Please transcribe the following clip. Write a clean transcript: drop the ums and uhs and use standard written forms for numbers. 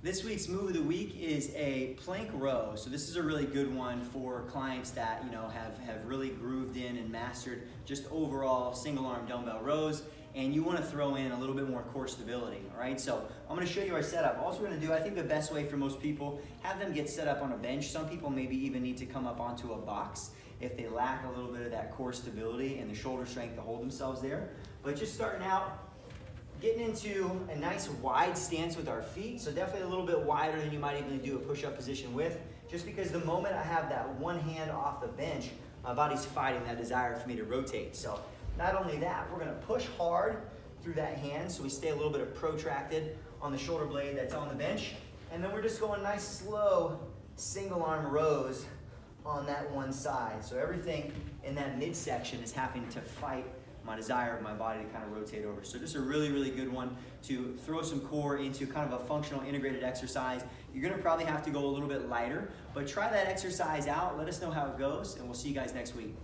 This week's move of the week is a plank row. So this is a really good one for clients that have really grooved in and mastered just overall single arm dumbbell rows, and you want to throw in a little bit more core stability. All right, so I'm going to show you our setup. All we're going to do, I think the best way for most people, have them get set up on a bench. Some people maybe even need to come up onto a box if they lack a little bit of that core stability and the shoulder strength to hold themselves there. But just starting out, getting into a nice wide stance with our feet, so definitely a little bit wider than you might even do a push-up position with, just because the moment I have that one hand off the bench, my body's fighting that desire for me to rotate. So not only that, we're gonna push hard through that hand so we stay a little bit protracted on the shoulder blade that's on the bench, and then we're just going nice, slow, single arm rows on that one side. So everything in that midsection is having to fight my desire of my body to kind of rotate over. So just a really, really good one to throw some core into kind of a functional integrated exercise. You're gonna probably have to go a little bit lighter, but try that exercise out. Let us know how it goes, and we'll see you guys next week.